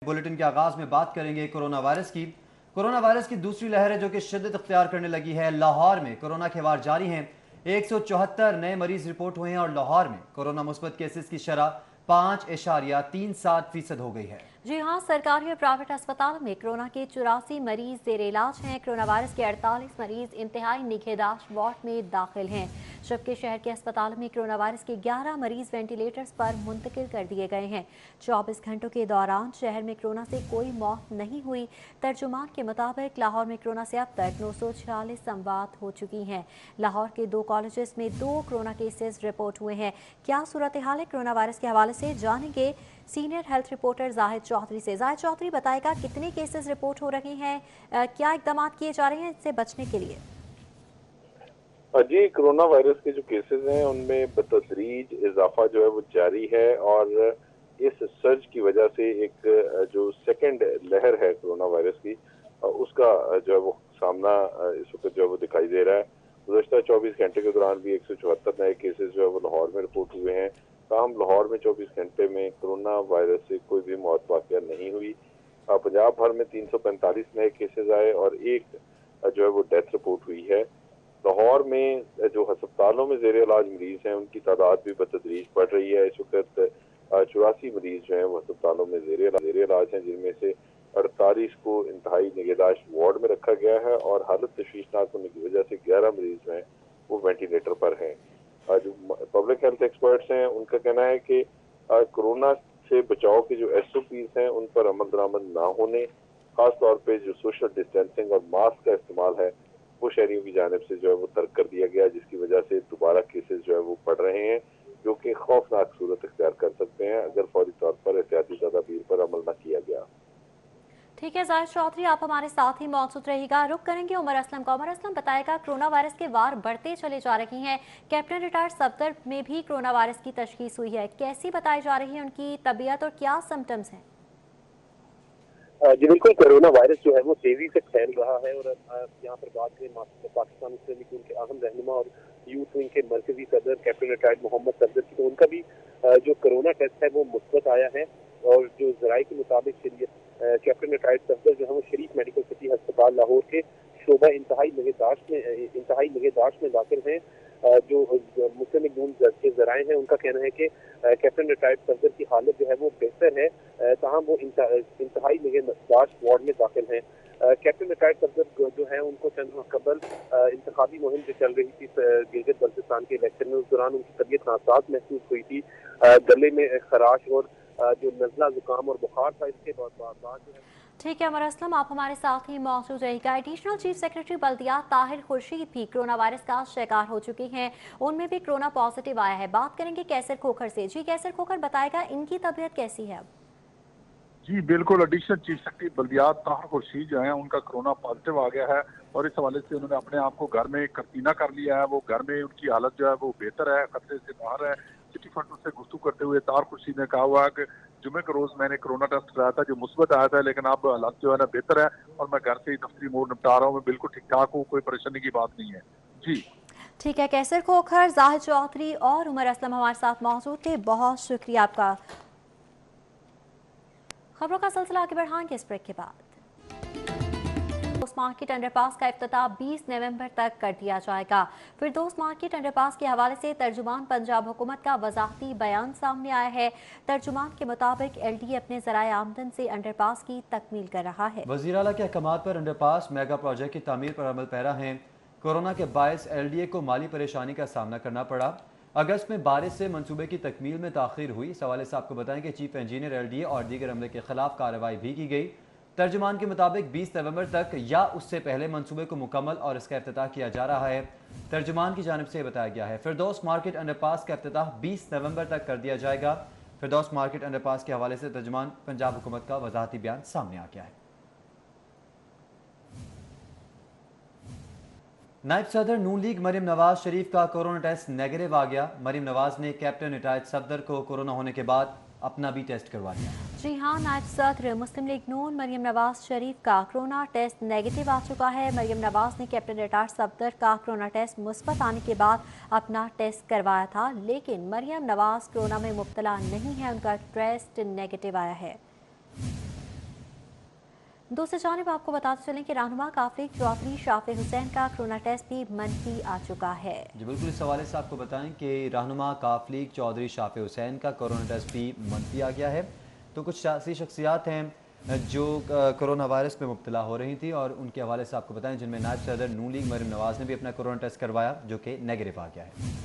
Bulletin के आगाज में बात करेंगे कोरोना वायरस की दूसरी लहर है जो कि शिद्दत अख्तियार करने लगी है। लाहौर में कोरोना के वार जारी हैं। 174 नए मरीज रिपोर्ट हुए हैं और लाहौर में कोरोना मुस्बत केसेस की शरह 5.37% हो गई है। जी हाँ, सरकारी और प्राइवेट अस्पतालों में कोरोना के 84 मरीज जेर इलाज हैं। कोरोना वायरस के 48 मरीज इंतहाई निगहदाश्त वार्ड में दाखिल हैं, जबकि शहर के अस्पतालों में कोरोना वायरस के 11 मरीज वेंटिलेटर्स पर मुंतकिल कर दिए गए हैं। 24 घंटों के दौरान शहर में कोरोना से कोई मौत नहीं हुई। तर्जुमान के मुताबिक लाहौर में कोरोना से अब तक 946 अमवात हो चुकी हैं। लाहौर के 2 कॉलेजेस में 2 कोरोना केसेस रिपोर्ट हुए हैं। क्या सूरत हाल है कोरोना वायरस के हवाले से जानेंगे senior health reporter Zahid Chaudhry से। जाहिद चौधरी बताएगा कितने केसेस रिपोर्ट हो रहे हैं, क्या इकदाम किए जा रहे हैं इससे बचने के लिए? जी, कोरोना वायरस के जो केसेस हैं उनमें बतदरीज इजाफा जो है वो जारी है और इस सर्ज की वजह से एक जो सेकंड लहर है कोरोना वायरस की उसका जो है वो सामना इस वक्त जो है वो दिखाई दे रहा है। गुज़श्ता 24 घंटे के दौरान भी 174 नए केसेस जो है वो लाहौर में रिपोर्ट हुए हैं। ताहम लाहौर में 24 घंटे में कोरोना वायरस से कोई भी मौत वाक़या नहीं हुई। पंजाब भर में 345 नए केसेस आए और एक जो है वो डेथ रिपोर्ट हुई है। लाहौर में जो अस्पतालों में जेर इलाज मरीज हैं उनकी तादाद भी बतदरीज बढ़ रही है। इस वक्त 84 मरीज जो हैं वो अस्पतालों में जेर इलाज हैं, जिनमें से 48 को इंतहाई निगहदाश्त वार्ड में रखा गया है और हालत तशवीशनाक होने की वजह से 11 मरीज जो हैं वो वेंटिलेटर पर हैं। जो पब्लिक हेल्थ एक्सपर्ट्स हैं उनका कहना है कि कोरोना से बचाव के जो SOPs हैं उन पर अमल दरामद ना होने, खास तौर पे जो सोशल डिस्टेंसिंग और मास्क का इस्तेमाल है वो शहरियों की जानिब से जो है वो तर्क कर दिया गया, जिसकी वजह से दोबारा केसेस जो है वो बढ़ रहे हैं, जो कि खौफनाक सूरत इख्तियार कर सकते हैं अगर फौरी तौर पर एहतियाती तदाबीर पर अमल न किया गया। ठीक है जाहिद चौधरी, आप हमारे साथ ही मौजूद रहेगा। रुक करेंगे उमर असलम का। उमर असलम बताएगा कोरोना वायरस के वार बढ़ते चले जा रही हैं। कैप्टन रिटायर्ड सफदर में भी कोरोना वायरस की तशखीस हुई है, कैसी बताई जा रही है उनकी तबीयत और क्या सिम्टम्स हैं? जी बिल्कुल, कोरोना वायरस जो है वो तेजी से फैल रहा है और यहाँ पर बात करें पाकिस्तान मुस्लिम लीग के अहम रहनुमा और यूथ विंग के मरकजी सदर कैप्टन रिटायर्ड मोहम्मद सफदर की, तो उनका भी जो कोरोना टेस्ट है वो मुस्बत आया है और जो जराये के मुताबिक कैप्टन रिटायर्ड सफदर जो है वो शरीफ मेडिकल सिटी अस्पताल लाहौर के शोबा इंतहाई निगहदाश्त में दाखिल हैं। जो मुस्लिम लीग नून के जराए हैं उनका कहना है कि कैप्टन रिटायर्ड सफदर की हालत जो है वो बेहतर है, ताहम वो इंतहाई निगहदाश्त वार्ड में दाखिल हैं। कैप्टन रिटायर्ड सफदर जो है उनको चंद माह कबल इंतखाबी मुहिम जो चल रही थी गिलगित बल्तिस्तान के इलेक्शन में, उस दौरान उनकी तबीयत नासाज महसूस हुई थी। गले में खराश और जो नज़ला जुकाम और बुखार था, इसके बाद जो है। ठीक है अमर असलम, आप हमारे साथ ही मौजूद रहेगा। एडिशनल चीफ सेक्रेटरी बल्दियात ताहिर खुर्शीद भी कोरोना वायरस का शिकार हो चुकी हैं, उनमें भी कोरोना पॉजिटिव आया है। बात करेंगे कैसर खोखर से। जी कैसर खोखर बताएगा इनकी तबीयत कैसी है? जी बिल्कुल, एडिशनल चीफ सेक्रेटरी बल्दियात ताहिर खुर्शीद जो है उनका कोरोना पॉजिटिव आ गया है और इस हवाले से उन्होंने अपने आप को घर में करतीना कर लिया है। वो घर में उनकी हालत जो है वो बेहतर है, खतरे से बाहर है। सिटी फंड से गुफ्तगू करते हुए ताहिर खुर्शीद ने कहा हुआ है कि जुमे के रोज मैंने कोरोना टेस्ट कराया था जो मुस्बत आया था, लेकिन अब हालात जो है ना बेहतर है और मैं घर से ही दफ्तरी मोड़ निपटा रहा हूँ, मैं बिल्कुल ठीक ठाक हूँ, कोई परेशानी की बात नहीं है। जी ठीक है कैसर खोखर, जाहिद चौधरी और उमर असलम हमारे साथ मौजूद थे, बहुत शुक्रिया आपका। खबरों का सिलसिला आगे बढ़ाएंगे इस ब्रेक के बाद। मार्केट अंडरपास का इफ्तिताह 20 नवंबर तक कर दिया जाएगा। फिरदौस मार्केट अंडरपास के हवाले से तर्जुमान पंजाब हुकूमत का वजाहती बयान सामने आया है। तर्जुमान के मुताबिक LDA अपने ज़राए आमदन से अंडरपास की तकमील कर रहा है। वज़ीर आला के अहकामात पर अंडरपास मेगा प्रोजेक्ट की तामीर पर अमल पैरा है। कोरोना के बायस LDA को माली परेशानी का सामना करना पड़ा। अगस्त में बारिश से मंसूबे की तकमील में ताख़ीर हुई। इस हवाले से आपको बताएं कि चीफ इंजीनियर LDA और दीगर अमले के खिलाफ कार्रवाई भी की गई। तर्जुमान के मुताबिक 20 नवंबर तक या उससे पहले मंसूबे को मुकम्मल और इसका इफ्तिताह किया जा रहा है। तर्जुमान की जानिब से बताया गया है फिरदौस मार्केट अंडरपास का इफ्तिताह 20 नवंबर तक कर दिया जाएगा। फिरदौस मार्केट अंडरपास के हवाले से तर्जुमान पंजाब हुकूमत का वजाहती बयान सामने आ गया है। नायब सदर नून लीग मरियम नवाज शरीफ का कोरोना टेस्ट नेगेटिव आ गया। मरियम नवाज ने कैप्टन रिटायर्ड सफदर को कोरोना होने के बाद अपना भी टेस्ट करवा लिया। जी हाँ, नायब सदर मुस्लिम लीग नून मरियम नवाज शरीफ का कोरोना टेस्ट नेगेटिव आ चुका है। मरियम नवाज ने कैप्टन रिटायर्ड सफदर का कोरोना टेस्ट मुस्बत आने के बाद अपना टेस्ट करवाया था, लेकिन मरियम नवाज कोरोना में मुब्तला नहीं है, उनका टेस्ट नेगेटिव आया है। दूसरी जानिब आपको बताते चलें कि रहनुमा काफिक चौधरी शाफे हुसैन का कोरोना टेस्ट भी मनफी आ चुका है। जी बिल्कुल, इस हवाले से आपको बताएं कि रहनुमा काफिक चौधरी शाफे हुसैन का कोरोना टेस्ट भी मनफी आ गया है। तो कुछ सियासी शख्सियात हैं जो कोरोना वायरस में मुब्तला हो रही थी और उनके हवाले से आपको बताएं, जिनमें नायब सदर नून लीग मरीम नवाज ने भी अपना कोरोना टेस्ट करवाया जो कि नेगेटिव आ गया है।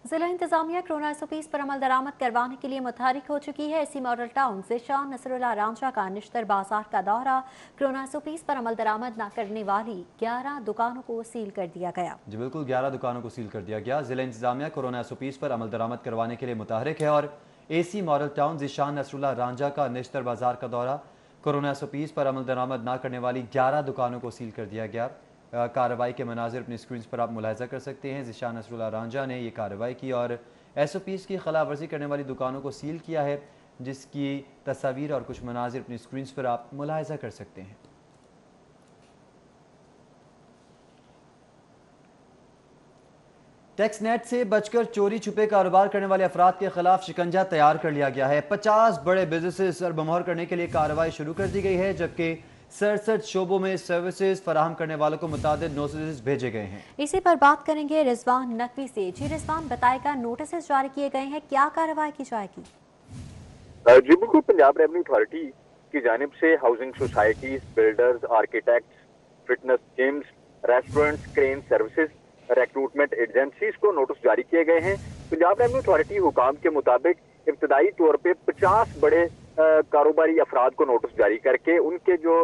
जिला इंतजामिया कोरोना SOPs पर अमल दरामद करवाने के लिए मुतहरिक हो चुकी है। इसी मॉडल टाउन ज़ीशान नसरुल्लाह रांझा का निश्तर बाजार का दौरा, कोरोना SOPs पर अमल दरामद न करने वाली 11 दुकानों को सील कर दिया गया। जी बिल्कुल, 11 दुकानों को सील कर दिया गया। जिला इंतजामिया कोरोना SOPs पर अमल दरामद करवाने के लिए मुतहरिक है और AC Model Town Zeeshan Nasrullah Ranjha का निश्तर बाजार का दौरा, कोरोना SOPs पर अमल दरामद न करने वाली 11 दुकानों को सील कर दिया गया। कार्रवाई के मनाजिर अपनी स्क्रीन पर आप मुलाहिजा कर सकते हैं। ज़ीशान नसरुल्लाह रांझा ने ये कार्रवाई की और SOPs की खिलाफ वर्जी करने वाली दुकानों को सील किया है, जिसकी तस्वीर और कुछ मनाजिर अपनी स्क्रीन पर आप मुलाहिजा कर सकते हैं। टैक्स नेट से बचकर चोरी छुपे कारोबार करने वाले अफराद के खिलाफ शिकंजा तैयार कर लिया गया है। 50 बड़े बिजनेसेस सरबमोहर करने के लिए कार्रवाई शुरू कर दी गई है, जबकि 67 शोबों में सर्विसेज फराहम करने वालों को मुताबिक नोटिस भेजे गए हैं। इसी पर बात करेंगे रिजवान नकवी से। जी रिजवान, बताएगा नोटिस जारी किए गए हैं, क्या कार्रवाई की जाएगी? जी बिल्कुल, पंजाब रेवेन्यू अथॉरिटी की जानिब से housing societies, builders, architects, fitness gyms, restaurants, crane services, recruitment agencies को नोटिस जारी किए गए हैं। पंजाब रेवेन्यू अथॉरिटी हुकाम के मुताबिक इब्तदाई तौर पे 50 बड़े कारोबारी अफराद को नोटिस जारी करके उनके जो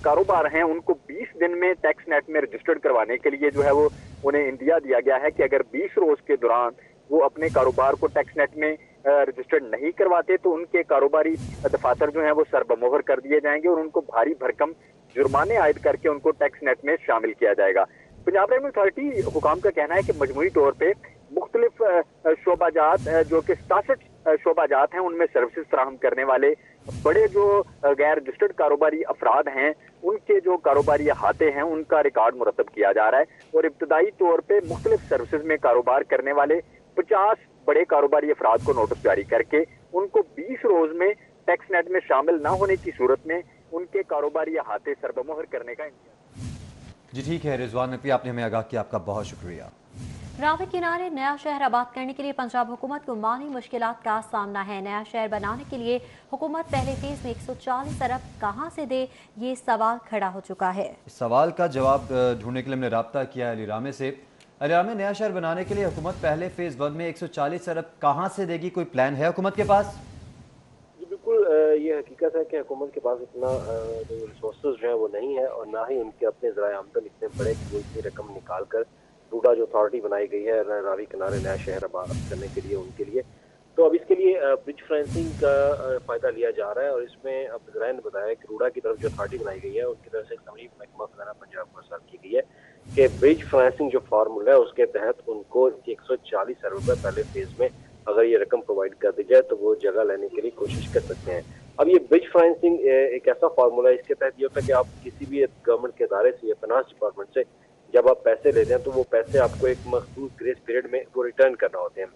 कारोबार हैं उनको 20 दिन में टैक्स नेट में रजिस्टर्ड करवाने के लिए जो है वो उन्हें इंदिया दिया गया है कि अगर 20 रोज के दौरान वो अपने कारोबार को टैक्स नेट में रजिस्टर्ड नहीं करवाते तो उनके कारोबारी दफातर जो है वो सरबमोहर कर दिए जाएंगे और उनको भारी भरकम जुर्माने आयद करके उनको टैक्स नेट में शामिल किया जाएगा। पंजाब रेवेन्यू अथॉरिटी हुकाम का कहना है कि मजमूई तौर पे मुख्तलिफ शोबाजात जो कि 67 शोबाजात हैं उनमें सर्विसेज फराहम करने वाले बड़े जो गैर रजिस्टर्ड कारोबारी अफराद हैं उनके जो कारोबारी अहाते हैं उनका रिकॉर्ड मुरतब किया जा रहा है और इब्तदाई तौर पे मुख्तलिफ सर्विसेज में कारोबार करने वाले 50 बड़े कारोबारी अफराद को नोटिस जारी करके उनको 20 रोज में टैक्स नेट में शामिल न होने की सूरत में उनके कारोबारी अहाते सरबमोहर करने का जी ठीक है रिजवान नकवी, आपने हमें आगाह किया, आपका बहुत शुक्रिया। रावी किनारे नया शहर आबाद करने के लिए पंजाब हुकूमत को माली मुश्किलात का सामना है। नया शहर बनाने के लिए हुकूमत पहले फेज में 140 अरब कहां से दे, ये सवाल खड़ा हो चुका है। इस सवाल का जवाब ढूंढने के लिए हमने रब्ता किया अलीरामे से। अलीरामे, नया शहर बनाने के लिए हुकूमत पहले फेज 1 में 140 अरब कहां से देगी, कोई प्लान है हुकूमत के पास? बिल्कुल, ये हकीकत है कि हुकूमत के पास इतना जो रिसोर्सेज जो है वो नहीं है और ना ही उनके अपने ज़राए आमदन इतने बड़े कि वो इतनी रकम निकाल कर टूडा जो अथॉरिटी बनाई गई है रावी किनारे नया शहर आबाद करने के लिए उनके लिए, तो अब इसके लिए ब्रिज फाइनेंसिंग का फ़ायदा लिया जा रहा है और इसमें अब ज़राए ने बताया कि रूडा की तरफ जो अथॉरिटी बनाई गई है उनकी तरफ से एक तमरीफ महकमा खजाना पंजाब को अर्साल की गई है कि ब्रिज फाइनेंसिंग जो फार्मूला है उसके तहत उनको 140 अरब रुपये पहले फेज में अगर ये रकम प्रोवाइड कर दी जाए तो वो जगह लेने के लिए कोशिश कर सकते हैं। अब ये ब्रिज फाइनेंसिंग एक ऐसा फार्मूला है, इसके तहत ये होता है कि आप किसी भी गवर्नमेंट के इदारे से या फाइनेंस डिपार्टमेंट से जब आप पैसे लेते हैं तो वो पैसे आपको एक मखसूस ग्रेस पीरियड में वो रिटर्न करना होते हैं।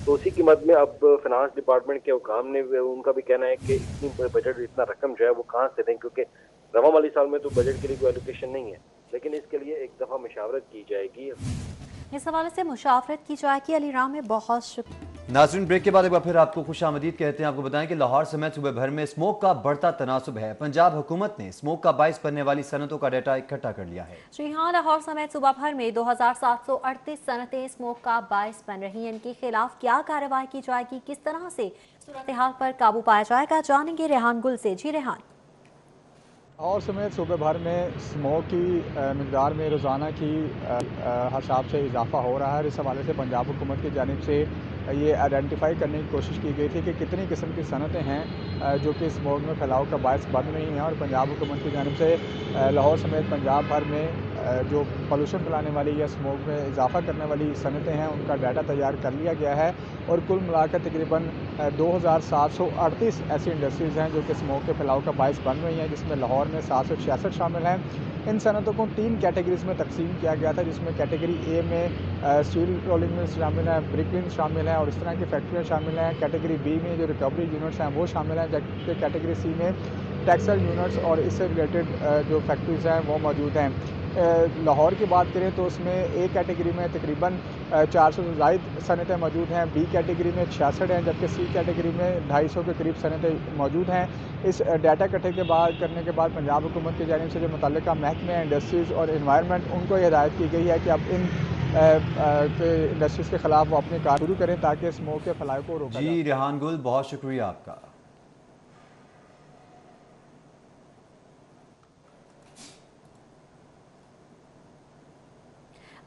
तो उसी की मद में अब फाइनेंस डिपार्टमेंट के हुकाम ने उनका भी कहना है कि इतनी बजट इतना रकम जो है वो कहाँ से दें, क्योंकि रवा वाली साल में तो बजट के लिए कोई एलोकेशन नहीं है, लेकिन इसके लिए एक दफ़ा मशावरत की जाएगी। इस हवाले से मुशावरत की जाएगी। अलीराम में बहुत शुक्रिया। नाज़रीन, ब्रेक के बाद एक बार फिर आपको खुशामदीद कहते हैं। आपको बताएं कि लाहौर समेत सूबे भर में स्मोक का बढ़ता तनासुब है। पंजाब हुकूमत ने स्मोक का बाइस बनने वाली सनतों का डाटा इकट्ठा कर लिया है। जी हाँ, लाहौर समेत सूबा भर में 2738 सनतें स्मोक का बाइस बन रही हैं। इनके खिलाफ क्या कार्रवाई की जाएगी, किस तरह से सूरत हाल पर काबू पाया जाएगा, जानेंगे रेहान गुल से। जी रेहान। और समेत सूबे भर में स्मोक की मकदार में रोज़ाना की हिसाब से इजाफा हो रहा है। इस हवाले से पंजाब हुकूमत की जानिब से ये आइडेंटिफाई करने की कोशिश की गई थी कि कितनी किस्म की सनतें हैं जो कि स्मोक में फैलाव का बायस बन रही हैं और पंजाब हुकूमत की जानिब से लाहौर समेत पंजाब भर में जो पॉल्यूशन फैलाने वाली या स्मोक में इजाफा करने वाली सनतें हैं उनका डाटा तैयार कर लिया गया है और कुल मिलाकर तकरीबन 2738 ऐसी इंडस्ट्रीज़ हैं जो कि स्मोक के फैलाव का बायस बन रही हैं, जिसमें लाहौर में 766 शामिल हैं। इन सनतों को 3 कैटेगरीज में तकसीम किया गया था, जिसमें कैटेगरी ए में स्टील रोलिंग मिल्स शामिल हैं, ब्रिकलिन शामिल हैं और इस तरह की फैक्ट्रियाँ शामिल हैं। कैटेगरी बी में जो रिकवरी यूनिट्स हैं वो शामिल हैं, जबकि कैटेगरी सी में टेक्सटाइल यूनिट्स और इससे रिलेटेड जो फैक्ट्रीज़ हैं वो मौजूद हैं। लाहौर की बात करें तो उसमें ए कैटेगरी में तकरीबन 400 से ज़ायद सनतें मौजूद हैं, बी कैटेगरी में 66 हैं, जबकि सी कैटेगरी में 250 के करीब सनतें मौजूद हैं। इस डाटा इकट्ठे के बाद करने के बाद पंजाब हुकूमत की जानिब से जो मुतल्लिका महकमे इंडस्ट्रीज़ और इन्वायरमेंट उनको हिदायत की गई है कि अब इन इंडस्ट्रीज़ के ख़िलाफ़ वो अपनी कार्रवाई शुरू करें ताकि स्मोक के फैलाव को रोका जी रेहान गुल, बहुत शुक्रिया आपका।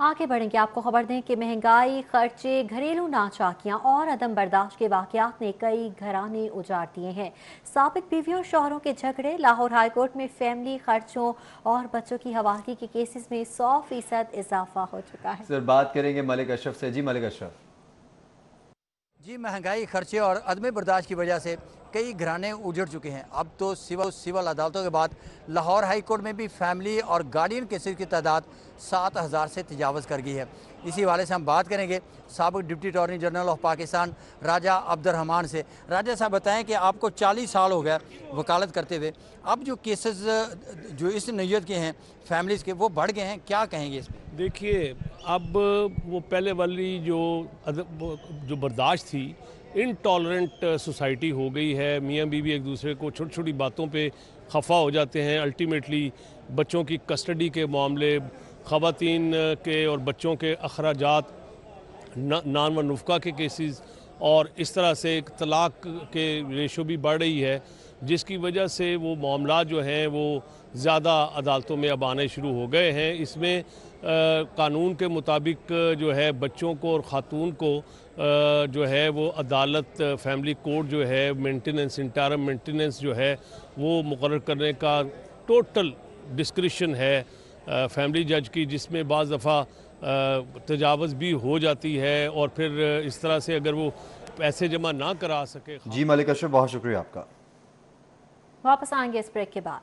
आगे बढ़ेंगे, आपको खबर दें कि महंगाई, खर्चे, घरेलू नाचाकियां और अदम बर्दाश्त के वाकयात ने कई घराने उजाड़ दिए हैं। साबिक बीवियों और शौहरों के झगड़े, लाहौर हाई कोर्ट में फैमिली खर्चों और बच्चों की हवालगी के केसेस में 100% इजाफा हो चुका है। सर बात करेंगे मलिक अशरफ से। जी मलिक अशरफ। जी महंगाई, खर्चे और अदम बर्दाश्त की वजह से कई घराने उजड़ चुके हैं। अब तो सिविल अदालतों के बाद लाहौर हाई कोर्ट में भी फैमिली और गार्डियन केसेस की तादाद 7000 से तजावज़ कर गई है। इसी हवाले से हम बात करेंगे साबिक deputy attorney general of Pakistan Raja Abdurrahman से। राजा साहब बताएं कि आपको 40 साल हो गया वकालत करते हुए, अब जो केसेस जो इस नैयत के हैं फैमिलीज़ के वो बढ़ गए हैं, क्या कहेंगे इसमें? देखिए, अब वो पहले वाली जो बर्दाश्त थी, इनटॉलरेंट सोसाइटी हो गई है। मियाँ बीवी एक दूसरे को छोटी छोटी बातों पे खफा हो जाते हैं। अल्टीमेटली बच्चों की कस्टडी के मामले, ख़वातीन के और बच्चों के अखराजात, नान व नुफ़्का के केसेस और इस तरह से तलाक के रेशो भी बढ़ रही है, जिसकी वजह से वो मामला जो हैं वो ज़्यादा अदालतों में अब आने शुरू हो गए हैं। इसमें कानून के मुताबिक जो है बच्चों को और ख़ातून को जो है वो अदालत, फैमिली कोर्ट जो है मेंटेनेंस, इंटरम मेंटेनेंस जो है वो मुकर्रर करने का टोटल डिस्क्रिशन है फैमिली जज की, जिसमें बाज़ दफ़ा तजावज़ भी हो जाती है और फिर इस तरह से अगर वो पैसे जमा ना करा सके। जी मलिक अशरफ, बहुत शुक्रिया आपका। वापस आएंगे इस ब्रेक के बाद।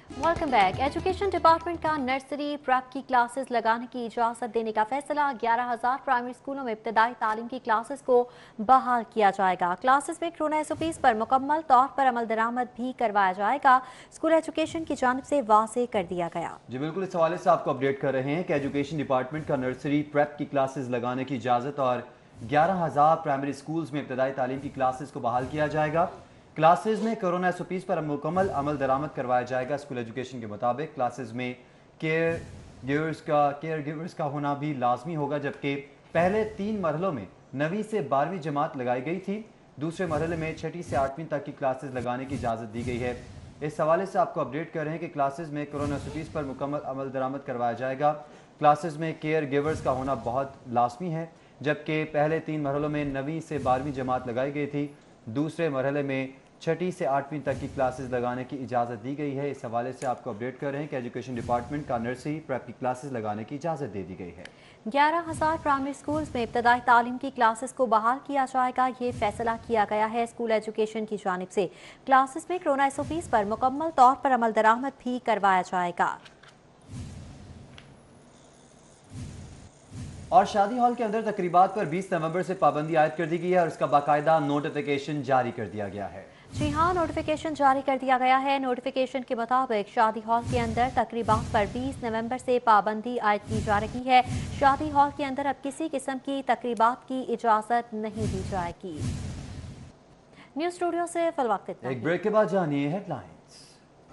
Welcome back. एजुकेशन डिपार्टमेंट का नर्सरी प्रेप की क्लासेस लगाने की इजाज़त देने का फैसला। 11,000 प्राइमरी स्कूलों में इब्तदाई तालीम की क्लासेस को बहाल किया जाएगा। क्लासेस में कोरोना SOPs पर मुकम्मल तौर पर अमल दरामद भी करवाया जाएगा, स्कूल एजुकेशन की जानिब से वाज़े कर दिया गया। जी बिल्कुल, इस हवाले से आपको अपडेट कर रहे हैं कि एजुकेशन डिपार्टमेंट का नर्सरी प्रेप की क्लासेस लगाने की इजाज़त और 11,000 प्राइमरी स्कूल्स में इब्तदाई तालीम की क्लासेस को बहाल किया जाएगा। क्लासेस में कोरोना SOPs पर मुकम्मल अमल दरामद करवाया जाएगा। स्कूल एजुकेशन के मुताबिक क्लासेस में केयर गिवर्स का होना भी लाजमी होगा, जबकि पहले 3 मरहलों में 9वीं से 12वीं जमात लगाई गई थी। दूसरे मरहले में 6ठी से 8वीं तक की क्लासेस लगाने की इजाज़त दी गई है। इस हवाले से आपको अपडेट कर रहे हैं कि क्लासेस में कोरोना SOPs पर मुकम्मल अमल दरामद करवाया जाएगा। क्लासेस में केयर गिवर्स का होना बहुत लाजमी है, जबकि पहले 3 मरहलों में 9वीं से 12वीं जमात लगाई गई थी। दूसरे मरहले में 6ठी से 8वीं तक की क्लासेस लगाने की इजाज़त दी गई है। इस हवाले से आपको अपडेट कर रहे हैं कि एजुकेशन डिपार्टमेंट का नर्सरी प्रेप की क्लासेस लगाने की इजाज़त दे दी गई है। 11,000 प्राइमरी स्कूल्स में इब्तदाई तालीम की क्लासेस को बहाल किया जाएगा, ये फैसला किया गया है स्कूल एजुकेशन की जानिब से। क्लासेस में कोरोना SOPs पर मुकम्मल तौर पर अमल दरामद भी करवाया जाएगा। और शादी हॉल के अंदर तकरीबात पर 20 नवंबर से पाबंदी आयद कर दी गई है और इसका बाकायदा नोटिफिकेशन जारी कर दिया गया है। जी हाँ, नोटिफिकेशन जारी कर दिया गया है। नोटिफिकेशन के मुताबिक शादी हॉल के अंदर तकरीबात पर 20 नवंबर से पाबंदी आयद की जा रही है। शादी हॉल के अंदर अब किसी किस्म की तकरीबात की इजाज़त नहीं दी जाएगी। न्यूज़ स्टूडियो से फिल वक्त इतना। एक ब्रेक के बाद जानिए हेडलाइन।